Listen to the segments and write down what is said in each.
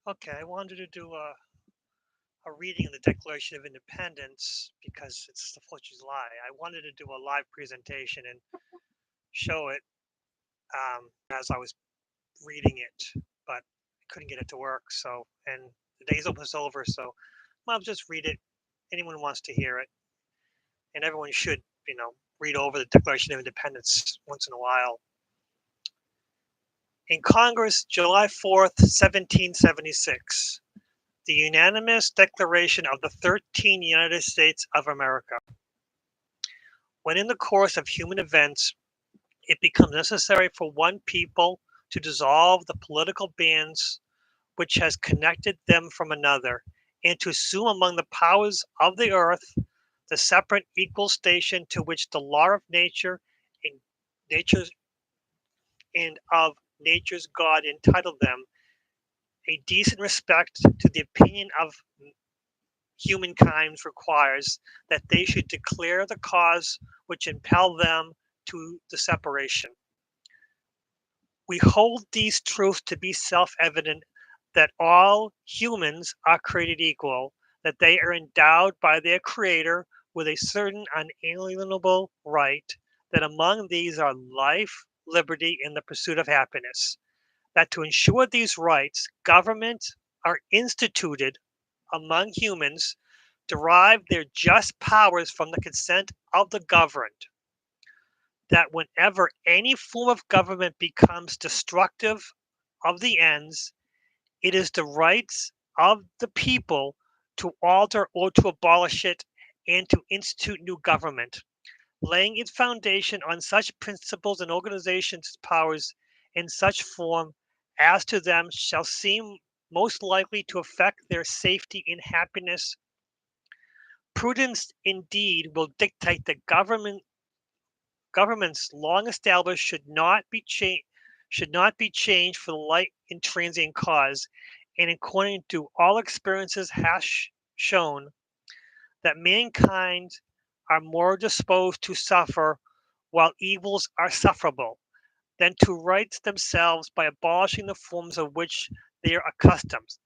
Okay, I wanted to do a reading of the Declaration of Independence because it's the 4th of July. I wanted to do a live presentation and show it as I was reading it, but I couldn't get it to work. So, and the day's almost over, so I'll just read it. Anyone who wants to hear it, and everyone should, read over the Declaration of Independence once in a while. In Congress, July 4th, 1776. The unanimous declaration of the 13 United States of America. When in the course of human events it becomes necessary for one people to dissolve the political bands which has connected them from another, and to assume among the powers of the earth the separate equal station to which the law of and nature's of nature's God entitled them, a decent respect to the opinion of humankind requires that they should declare the cause which impelled them to the separation. We hold these truths to be self-evident, that all humans are created equal, that they are endowed by their Creator with a certain unalienable right, that among these are life, liberty, and the pursuit of happiness, that to ensure these rights, governments are instituted among humans, derive their just powers from the consent of the governed, that whenever any form of government becomes destructive of the ends, it is the rights of the people to alter or to abolish it and to institute new government, laying its foundation on such principles and organizations powers in such form as to them shall seem most likely to affect their safety and happiness. Prudence indeed will dictate that governments long established should not be changed for the light and transient cause, and according to all experiences has shown that mankind are more disposed to suffer while evils are sufferable than to right themselves by abolishing the forms of which they are accustomed,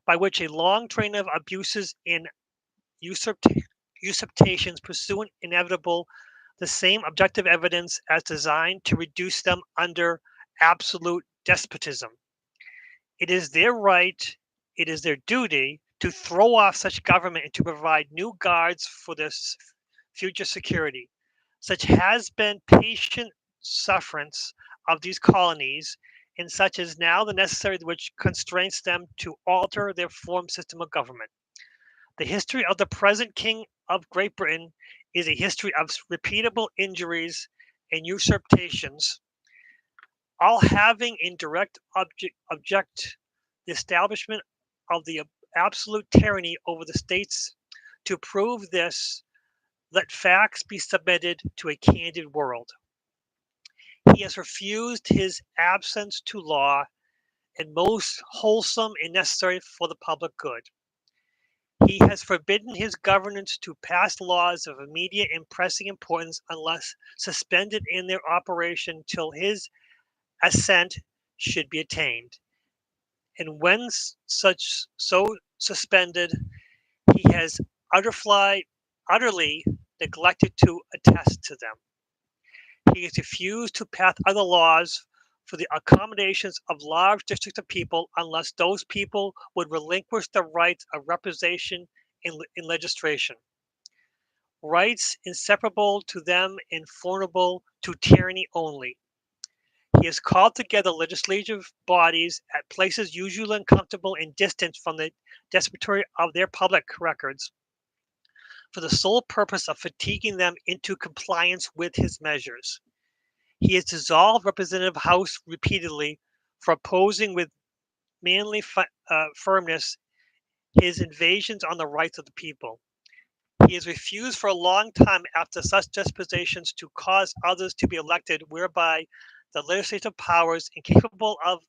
by which a long train of abuses and usurpations pursuant inevitable the same objective evidence as designed to reduce them under absolute despotism. It is their right, it is their duty to throw off such government and to provide new guards for their future security. Such has been patient sufferance of these colonies, and such is now the necessary which constrains them to alter their form system of government. The history of the present King of Great Britain is a history of repeatable injuries and usurpations, all having in direct object the establishment of the absolute tyranny over the states. To prove this, let facts be submitted to a candid world. He has refused his absence to law and most wholesome and necessary for the public good. He has forbidden his governments to pass laws of immediate and pressing importance unless suspended in their operation till his assent should be attained. And when such so suspended, he has utterly neglected to attest to them. He has refused to pass other laws for the accommodations of large districts of people unless those people would relinquish the rights of representation in legislation, rights inseparable to them and vulnerable to tyranny only. He has called together legislative bodies at places usually uncomfortable and distant from the depository of their public records for the sole purpose of fatiguing them into compliance with his measures. He has dissolved Representative House repeatedly for opposing with manly firmness his invasions on the rights of the people. He has refused for a long time after such dispositions to cause others to be elected, whereby the legislative powers incapable of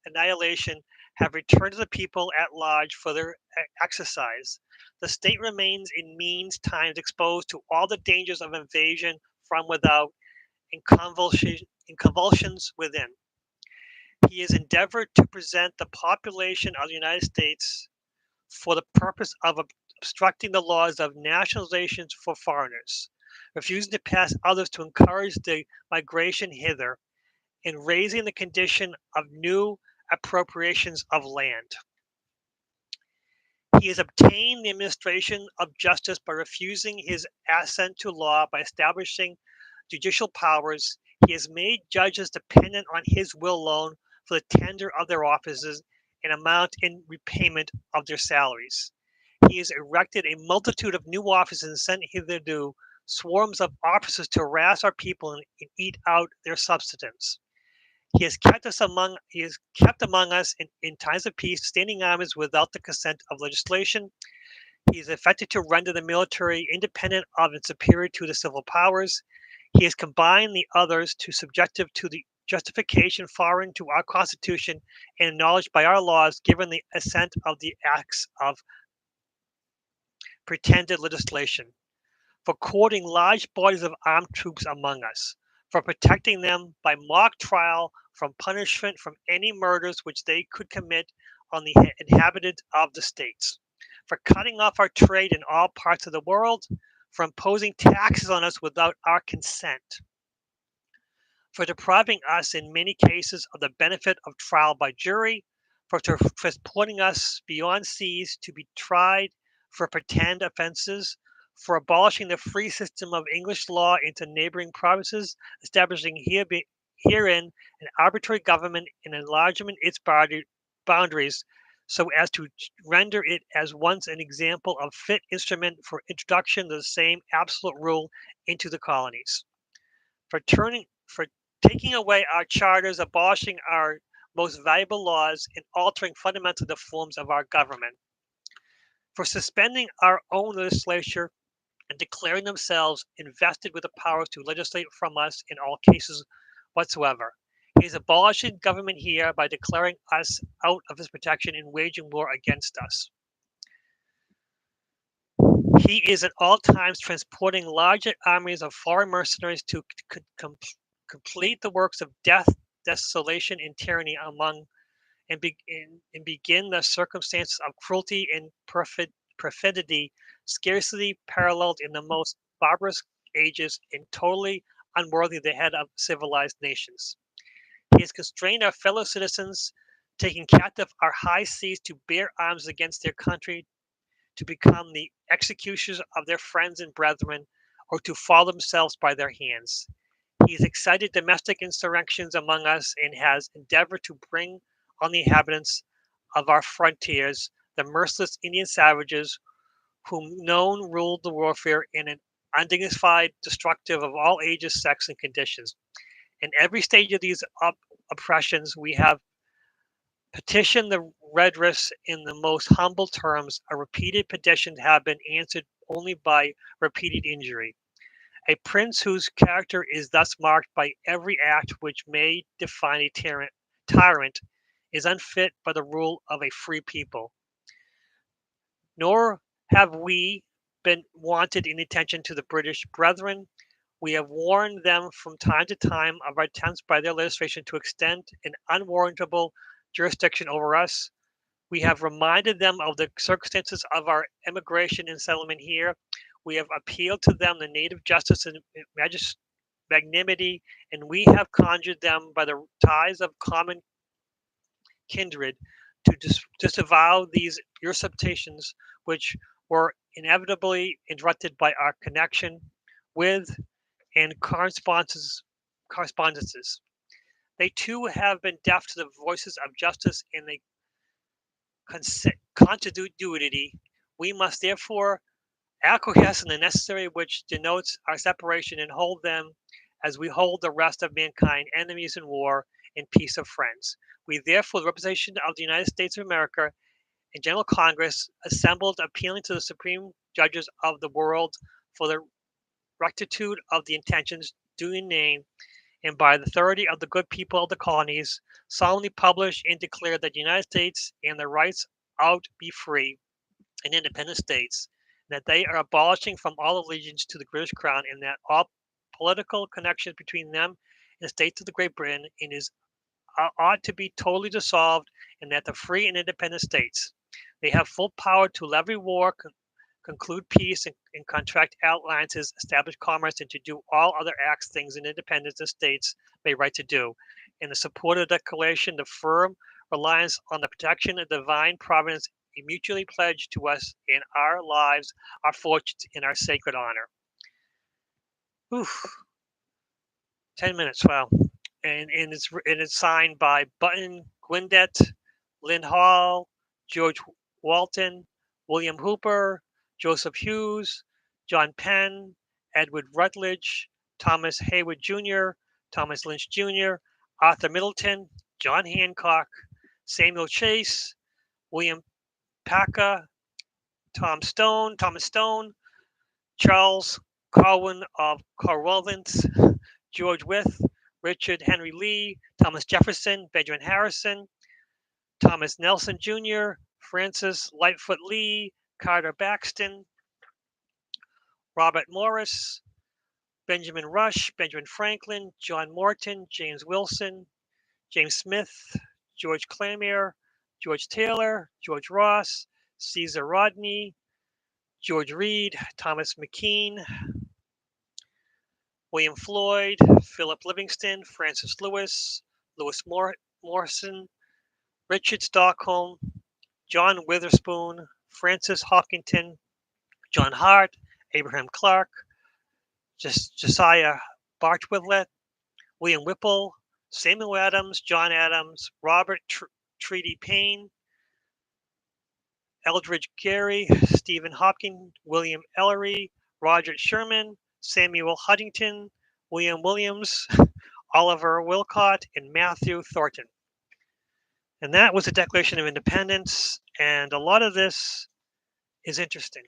annihilation have returned to the people at large for their exercise. The state remains in means times exposed to all the dangers of invasion from without and convulsions within. He has endeavored to present the population of the United States for the purpose of obstructing the laws of nationalizations for foreigners, refusing to pass others to encourage the migration hither, and raising the condition of new appropriations of land. He has obtained the administration of justice by refusing his assent to law by establishing judicial powers. He has made judges dependent on his will alone for the tender of their offices and amount in repayment of their salaries. He has erected a multitude of new offices and sent hitherto swarms of officers to harass our people and eat out their subsistence. He has kept among us in times of peace, standing armies without the consent of legislation. He is effected to render the military independent of and superior to the civil powers. He has combined the others to subjective to the justification foreign to our Constitution and acknowledged by our laws, given the assent of the acts of pretended legislation, for quartering large bodies of armed troops among us, for protecting them by mock trial from punishment from any murders which they could commit on the inhabitants of the states, for cutting off our trade in all parts of the world, for imposing taxes on us without our consent, for depriving us in many cases of the benefit of trial by jury, for transporting us beyond seas to be tried for pretend offenses, for abolishing the free system of English law into neighboring provinces, establishing herein an arbitrary government and enlarging its boundaries so as to render it as once an example of fit instrument for introduction of the same absolute rule into the colonies, for taking away our charters, abolishing our most valuable laws, and altering fundamentally the forms of our government, for suspending our own legislature and declaring themselves invested with the powers to legislate from us in all cases whatsoever. He is abolishing government here by declaring us out of his protection and waging war against us. He is at all times transporting large armies of foreign mercenaries to complete the works of death, desolation, and tyranny among and begin the circumstances of cruelty and perfidy scarcely paralleled in the most barbarous ages and totally unworthy the head of civilized nations. He has constrained our fellow citizens, taking captive our high seas to bear arms against their country, to become the executioners of their friends and brethren, or to fall themselves by their hands. He has excited domestic insurrections among us and has endeavored to bring on the inhabitants of our frontiers the merciless Indian savages whom known ruled the warfare in an undignified, destructive of all ages, sex, and conditions. In every stage of these oppressions, we have petitioned the redress in the most humble terms. A repeated petitions have been answered only by repeated injury. A prince whose character is thus marked by every act which may define a tyrant is unfit for the rule of a free people. Nor have we been wanted in attention to the British brethren. We have warned them from time to time of our attempts by their legislation to extend an unwarrantable jurisdiction over us. We have reminded them of the circumstances of our emigration and settlement here. We have appealed to them the native justice and magnanimity, and we have conjured them by the ties of common kindred to disavow these usurpations which were inevitably interrupted by our connection with and correspondences. They too have been deaf to the voices of justice and the continuity. We must therefore acquiesce in the necessary which denotes our separation and hold them as we hold the rest of mankind enemies in war and peace of friends. We therefore, the representation of the United States of America and General Congress, assembled appealing to the supreme judges of the world for the rectitude of the intentions duly named, and by the authority of the good people of the colonies, solemnly publish and declare that the United States and their rights out be free and independent states, that they are abolishing from all allegiance to the British Crown, and that all political connections between them and the states of the Great Britain and is ought to be totally dissolved, and that the free and independent states, they have full power to levy war, conclude peace, and contract alliances, establish commerce, and to do all other acts, things, and independence of states may right to do. In the support of the declaration, the firm reliance on the protection of divine providence mutually pledged to us in our lives, our fortunes, and our sacred honor. Oof, 10 minutes, wow. And it's signed by Button, Gwyndet, Lynn Hall, George Walton, William Hooper, Joseph Hughes, John Penn, Edward Rutledge, Thomas Haywood Jr., Thomas Lynch Jr., Arthur Middleton, John Hancock, Samuel Chase, William Packer, Thomas Stone, Charles Corwin of Corwellvance, George Wythe, Richard Henry Lee, Thomas Jefferson, Benjamin Harrison, Thomas Nelson Jr., Francis Lightfoot Lee, Carter Baxton, Robert Morris, Benjamin Rush, Benjamin Franklin, John Morton, James Wilson, James Smith, George Clamier, George Taylor, George Ross, Caesar Rodney, George Reed, Thomas McKean, William Floyd, Philip Livingston, Francis Lewis, Lewis Morrison, Richard Stockholm, John Witherspoon, Francis Hopkinton, John Hart, Abraham Clark, Josiah Bartwillet, William Whipple, Samuel Adams, John Adams, Robert Treaty Payne, Eldridge Gary, Stephen Hopkins, William Ellery, Roger Sherman, Samuel Huntington, William Williams, Oliver Wilcott, and Matthew Thornton. And that was the Declaration of Independence. And a lot of this is interesting.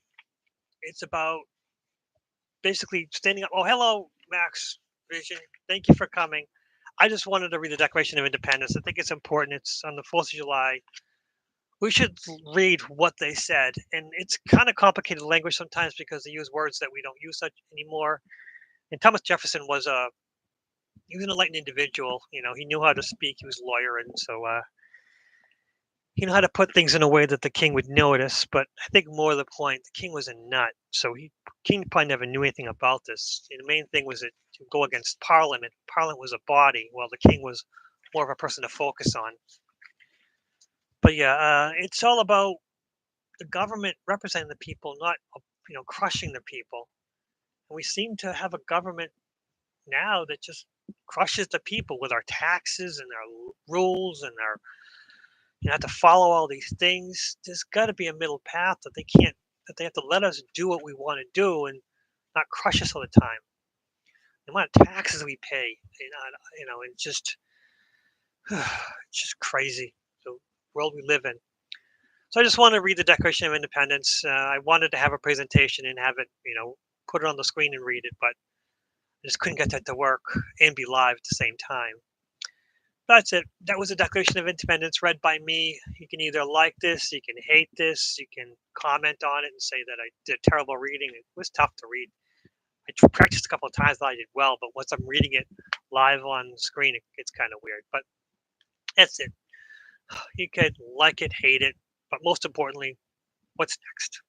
It's about basically standing up. Oh, hello, Max Vision. Thank you for coming. I just wanted to read the Declaration of Independence. I think it's important. It's on the 4th of July. We should read what they said. And it's kind of complicated language sometimes because they use words that we don't use such anymore. And Thomas Jefferson was he was an enlightened individual. You know, he knew how to speak. He was a lawyer, and so he knew how to put things in a way that the king would notice. But I think more of the point, the king was a nut, so king probably never knew anything about this. And the main thing was to go against Parliament. Parliament was a body, while the king was more of a person to focus on. But yeah, it's all about the government representing the people, not crushing the people. And we seem to have a government now that just crushes the people with our taxes and our rules and our have to follow all these things. There's got to be a middle path that they have to let us do what we want to do and not crush us all the time. The amount of taxes we pay, it's just crazy. The world we live in. So I just want to read the Declaration of Independence. I wanted to have a presentation and have it, put it on the screen and read it, but I just couldn't get that to work and be live at the same time. That's it. That was the Declaration of Independence read by me. You can either like this, you can hate this, you can comment on it and say that I did terrible reading. It was tough to read. I practiced a couple of times, thought I did well, but once I'm reading it live on screen, it gets kind of weird. But that's it. You could like it, hate it, but most importantly, what's next?